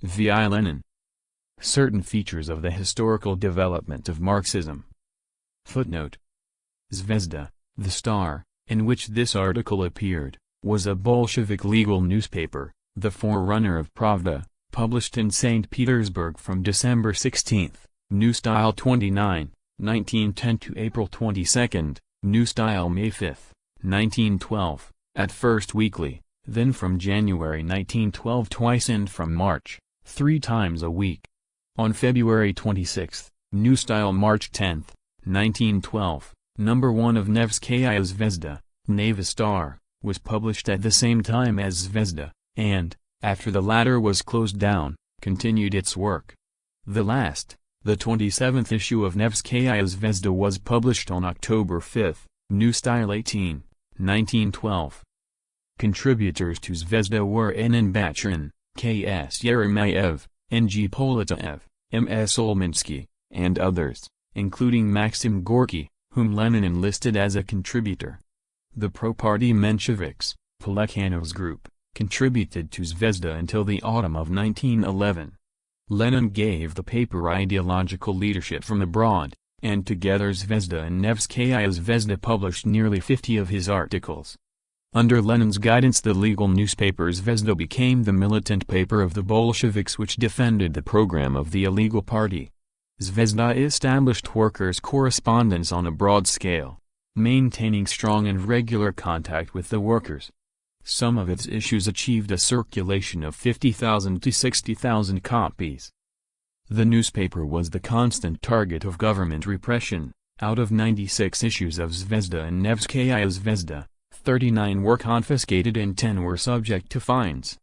v.I. Lenin. Certain features of the historical development of Marxism. Footnote. Zvezda, the Star, in which this article appeared, was a Bolshevik legal newspaper, the forerunner of Pravda, published in St. Petersburg from December 16, New Style 29, 1910 to April 22, New Style May 5, 1912, at first weekly, then from January 1912 twice and from March, 3 times a week. On February 26, New Style March 10, 1912, number 1 of Nevskaya Zvezda, Neva Star, was published at the same time as Zvezda, and, after the latter was closed down, continued its work. The 27th issue of Nevskaya Zvezda was published on October 5, New Style 18, 1912. Contributors to Zvezda were N. Bachrin, K.S. Yeremayev, N.G. Politaev, M.S. Olminsky, and others, including Maxim Gorky, whom Lenin enlisted as a contributor. The pro-party Mensheviks, Plekhanov's group, contributed to Zvezda until the autumn of 1911. Lenin gave the paper ideological leadership from abroad, and together Zvezda and Nevskaya Zvezda published nearly 50 of his articles. Under Lenin's guidance the legal newspaper Zvezda became the militant paper of the Bolsheviks which defended the program of the illegal party. Zvezda established workers' correspondence on a broad scale, maintaining strong and regular contact with the workers. Some of its issues achieved a circulation of 50,000 to 60,000 copies. The newspaper was the constant target of government repression. Out of 96 issues of Zvezda and Nevskaya Zvezda, 39 were confiscated and 10 were subject to fines.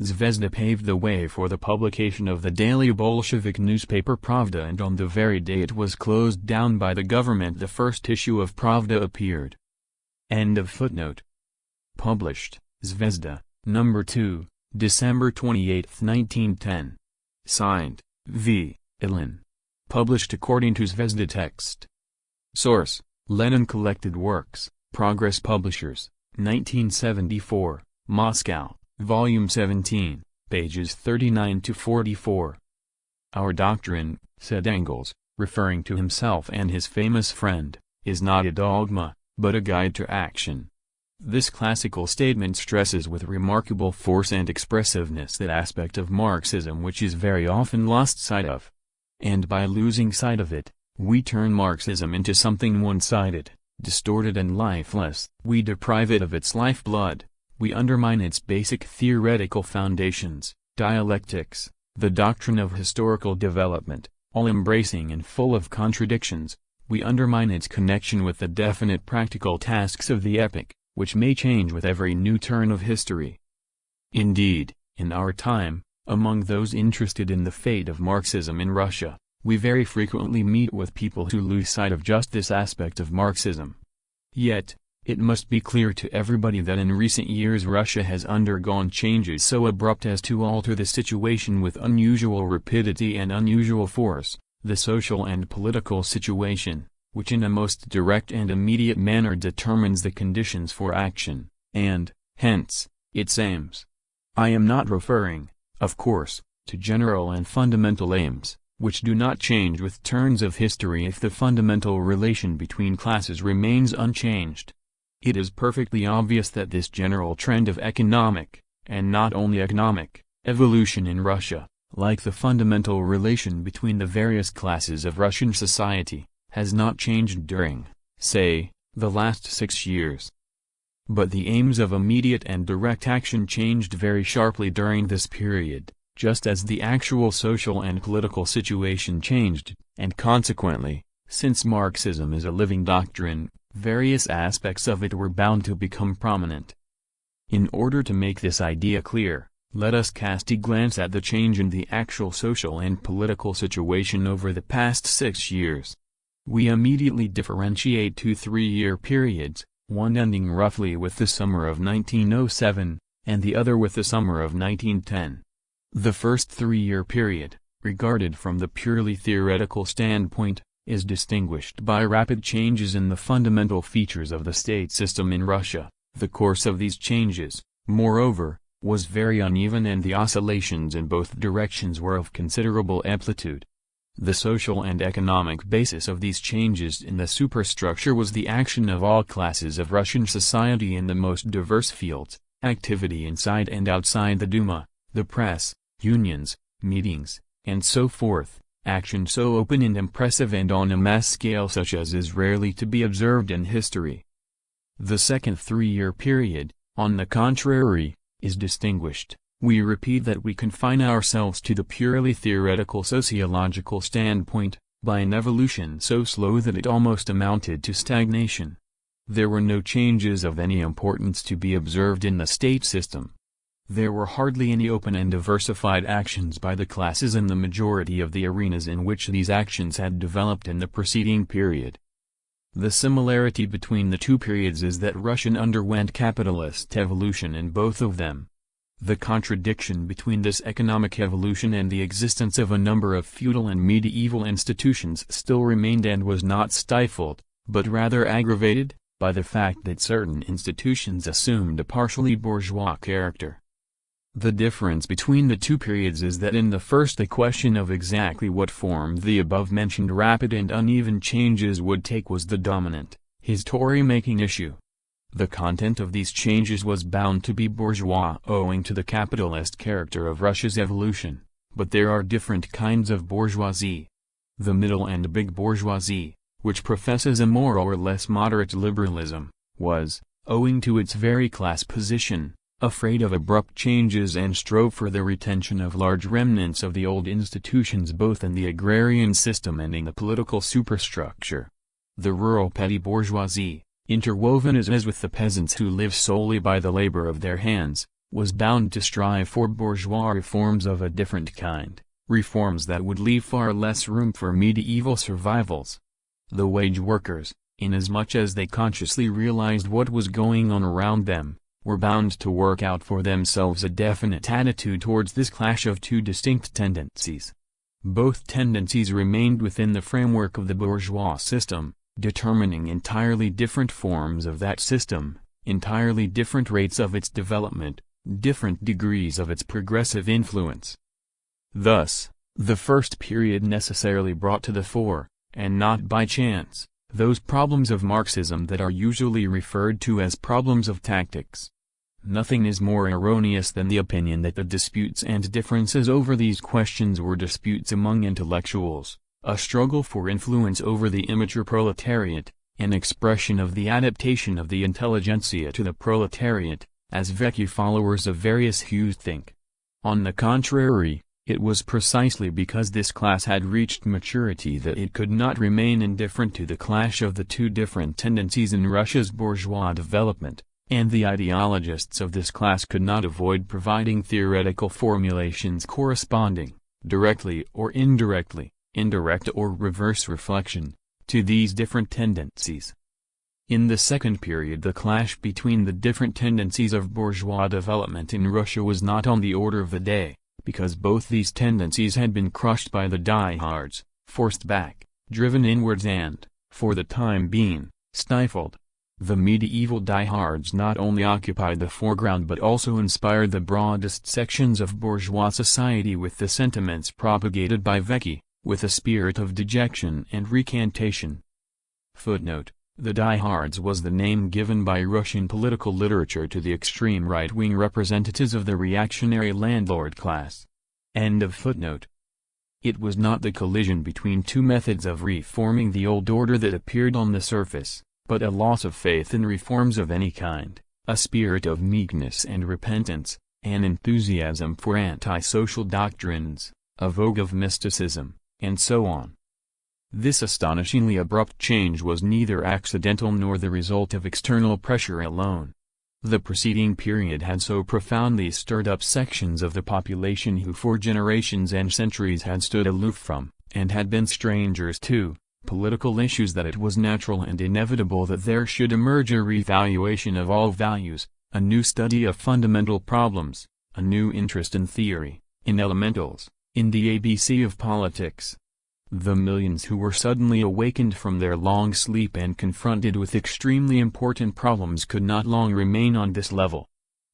Zvezda paved the way for the publication of the daily Bolshevik newspaper Pravda, and on the very day it was closed down by the government the first issue of Pravda appeared. End of footnote. Published, Zvezda, No. 2, December 28, 1910. Signed, V. Ilyin. Published according to Zvezda text. Source, Lenin Collected Works, Progress Publishers, 1974, Moscow, Volume 17, pages 39 to 44. Our doctrine, said Engels, referring to himself and his famous friend, is not a dogma, but a guide to action. This classical statement stresses with remarkable force and expressiveness that aspect of Marxism which is very often lost sight of. And by losing sight of it, we turn Marxism into something one-sided, distorted and lifeless. We deprive it of its lifeblood, we undermine its basic theoretical foundations, dialectics, the doctrine of historical development, all-embracing and full of contradictions. We undermine its connection with the definite practical tasks of the epoch, which may change with every new turn of history. Indeed, in our time, among those interested in the fate of Marxism in Russia, we very frequently meet with people who lose sight of just this aspect of Marxism. Yet, it must be clear to everybody that in recent years Russia has undergone changes so abrupt as to alter the situation with unusual rapidity and unusual force, the social and political situation, which in a most direct and immediate manner determines the conditions for action, and, hence, its aims. I am not referring, of course, to general and fundamental aims, which do not change with turns of history if the fundamental relation between classes remains unchanged. It is perfectly obvious that this general trend of economic, and not only economic, evolution in Russia, like the fundamental relation between the various classes of Russian society, has not changed during, say, the last 6 years. But the aims of immediate and direct action changed very sharply during this period, just as the actual social and political situation changed, and consequently, since Marxism is a living doctrine, various aspects of it were bound to become prominent. In order to make this idea clear, let us cast a glance at the change in the actual social and political situation over the past 6 years. We immediately differentiate 2 3-year periods, one ending roughly with the summer of 1907, and the other with the summer of 1910. The first 3-year period, regarded from the purely theoretical standpoint, is distinguished by rapid changes in the fundamental features of the state system in Russia. The course of these changes, moreover, was very uneven and the oscillations in both directions were of considerable amplitude. The social and economic basis of these changes in the superstructure was the action of all classes of Russian society in the most diverse fields, activity inside and outside the Duma, the press, unions, meetings, and so forth, action so open and impressive and on a mass scale such as is rarely to be observed in history. The second three-year period, on the contrary, is distinguished. We repeat that we confine ourselves to the purely theoretical sociological standpoint, by an evolution so slow that it almost amounted to stagnation. There were no changes of any importance to be observed in the state system. There were hardly any open and diversified actions by the classes in the majority of the arenas in which these actions had developed in the preceding period. The similarity between the two periods is that Russia underwent capitalist evolution in both of them. The contradiction between this economic evolution and the existence of a number of feudal and medieval institutions still remained and was not stifled, but rather aggravated, by the fact that certain institutions assumed a partially bourgeois character. The difference between the two periods is that in the first the question of exactly what form the above-mentioned rapid and uneven changes would take was the dominant, history-making issue. The content of these changes was bound to be bourgeois owing to the capitalist character of Russia's evolution, but there are different kinds of bourgeoisie. The middle and big bourgeoisie, which professes a more or less moderate liberalism, was, owing to its very class position, afraid of abrupt changes and strove for the retention of large remnants of the old institutions both in the agrarian system and in the political superstructure. The rural petty bourgeoisie, interwoven as with the peasants who live solely by the labor of their hands, was bound to strive for bourgeois reforms of a different kind, reforms that would leave far less room for medieval survivals. The wage workers, inasmuch as they consciously realized what was going on around them, were bound to work out for themselves a definite attitude towards this clash of two distinct tendencies. Both tendencies remained within the framework of the bourgeois system, determining entirely different forms of that system, entirely different rates of its development, different degrees of its progressive influence. Thus, the first period necessarily brought to the fore, and not by chance, those problems of Marxism that are usually referred to as problems of tactics. Nothing is more erroneous than the opinion that the disputes and differences over these questions were disputes among intellectuals, a struggle for influence over the immature proletariat, an expression of the adaptation of the intelligentsia to the proletariat, as Vecchi followers of various hues think. On the contrary, it was precisely because this class had reached maturity that it could not remain indifferent to the clash of the two different tendencies in Russia's bourgeois development, and the ideologists of this class could not avoid providing theoretical formulations corresponding, directly or indirectly, indirect or reverse reflection, to these different tendencies. In the second period the clash between the different tendencies of bourgeois development in Russia was not on the order of the day, because both these tendencies had been crushed by the diehards, forced back, driven inwards and, for the time being, stifled. The medieval diehards not only occupied the foreground but also inspired the broadest sections of bourgeois society with the sentiments propagated by Vecchi, with a spirit of dejection and recantation. Footnote: the diehards was the name given by Russian political literature to the extreme right-wing representatives of the reactionary landlord class. End of footnote. It was not the collision between two methods of reforming the old order that appeared on the surface, but a loss of faith in reforms of any kind, a spirit of meekness and repentance, an enthusiasm for anti-social doctrines, a vogue of mysticism, and so on. This astonishingly abrupt change was neither accidental nor the result of external pressure alone. The preceding period had so profoundly stirred up sections of the population who for generations and centuries had stood aloof from, and had been strangers to, political issues that it was natural and inevitable that there should emerge a revaluation of all values, a new study of fundamental problems, a new interest in theory, in elementals, in the ABC of politics. The millions who were suddenly awakened from their long sleep and confronted with extremely important problems could not long remain on this level.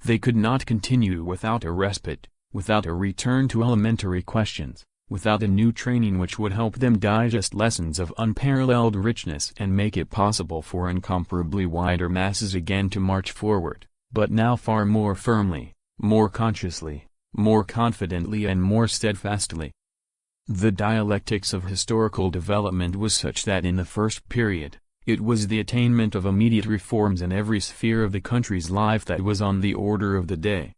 They could not continue without a respite, without a return to elementary questions, without a new training which would help them digest lessons of unparalleled richness and make it possible for incomparably wider masses again to march forward, but now far more firmly, more consciously, more confidently and more steadfastly. The dialectics of historical development was such that in the first period, it was the attainment of immediate reforms in every sphere of the country's life that was on the order of the day.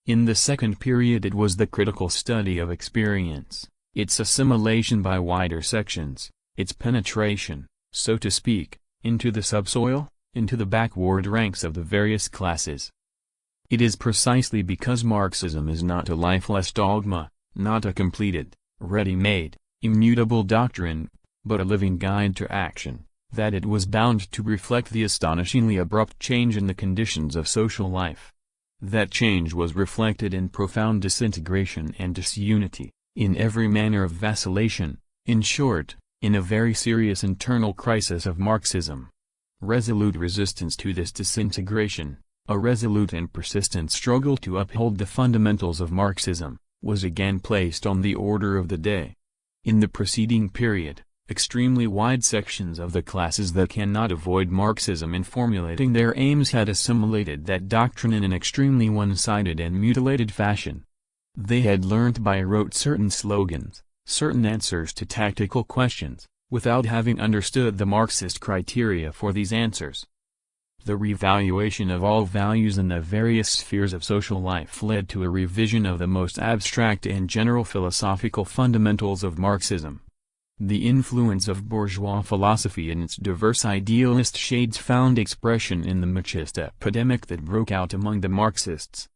In the second period it was the critical study of experience, its assimilation by wider sections, its penetration, so to speak, into the subsoil, into the backward ranks of the various classes. It is precisely because Marxism is not a lifeless dogma, not a completed, ready-made, immutable doctrine, but a living guide to action, that it was bound to reflect the astonishingly abrupt change in the conditions of social life. That change was reflected in profound disintegration and disunity, in every manner of vacillation, in short, in a very serious internal crisis of Marxism. Resolute resistance to this disintegration, a resolute and persistent struggle to uphold the fundamentals of Marxism, was again placed on the order of the day. In the preceding period, extremely wide sections of the classes that cannot avoid Marxism in formulating their aims had assimilated that doctrine in an extremely one-sided and mutilated fashion. They had learnt by rote certain slogans, certain answers to tactical questions, without having understood the Marxist criteria for these answers. The revaluation of all values in the various spheres of social life led to a revision of the most abstract and general philosophical fundamentals of Marxism. The influence of bourgeois philosophy in its diverse idealist shades found expression in the Marxist epidemic that broke out among the Marxists.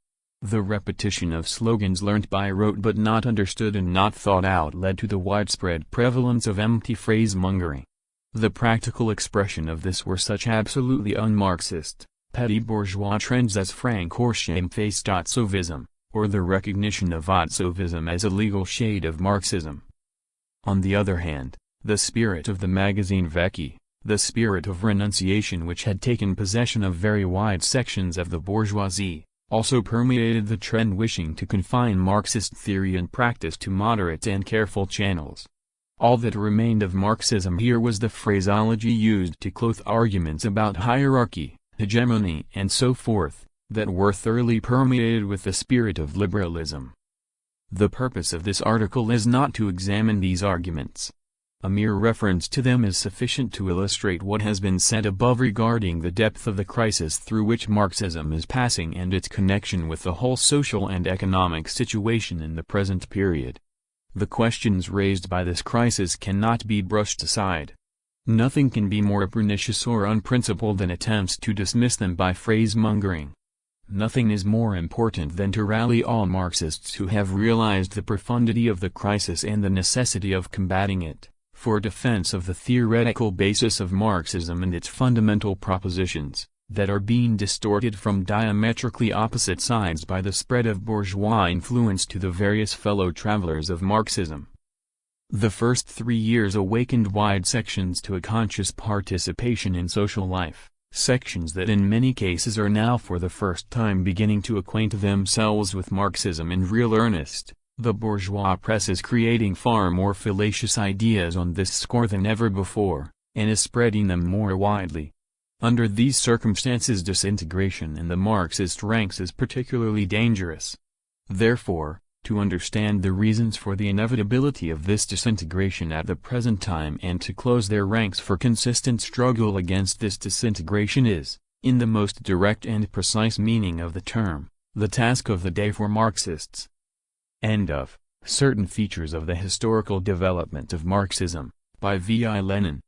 The repetition of slogans learnt by rote but not understood and not thought out led to the widespread prevalence of empty phrase-mongering. The practical expression of this were such absolutely un-Marxist, petty bourgeois trends as frank or shamefaced Otsovism, or the recognition of Otsovism as a legal shade of Marxism. On the other hand, the spirit of the magazine Vecchi, the spirit of renunciation which had taken possession of very wide sections of the bourgeoisie, also permeated the trend wishing to confine Marxist theory and practice to moderate and careful channels. All that remained of Marxism here was the phraseology used to clothe arguments about hierarchy, hegemony and so forth, that were thoroughly permeated with the spirit of liberalism. The purpose of this article is not to examine these arguments. A mere reference to them is sufficient to illustrate what has been said above regarding the depth of the crisis through which Marxism is passing and its connection with the whole social and economic situation in the present period. The questions raised by this crisis cannot be brushed aside. Nothing can be more pernicious or unprincipled than attempts to dismiss them by phrase-mongering. Nothing is more important than to rally all Marxists who have realized the profundity of the crisis and the necessity of combating it, for defense of the theoretical basis of Marxism and its fundamental propositions, that are being distorted from diametrically opposite sides by the spread of bourgeois influence to the various fellow travelers of Marxism. The first 3 years awakened wide sections to a conscious participation in social life. Sections that in many cases are now for the first time beginning to acquaint themselves with Marxism in real earnest. The bourgeois press is creating far more fallacious ideas on this score than ever before, and is spreading them more widely. Under these circumstances disintegration in the Marxist ranks is particularly dangerous. Therefore, to understand the reasons for the inevitability of this disintegration at the present time and to close their ranks for consistent struggle against this disintegration is, in the most direct and precise meaning of the term, the task of the day for Marxists. End of Certain Features of the Historical Development of Marxism, by V. I. Lenin.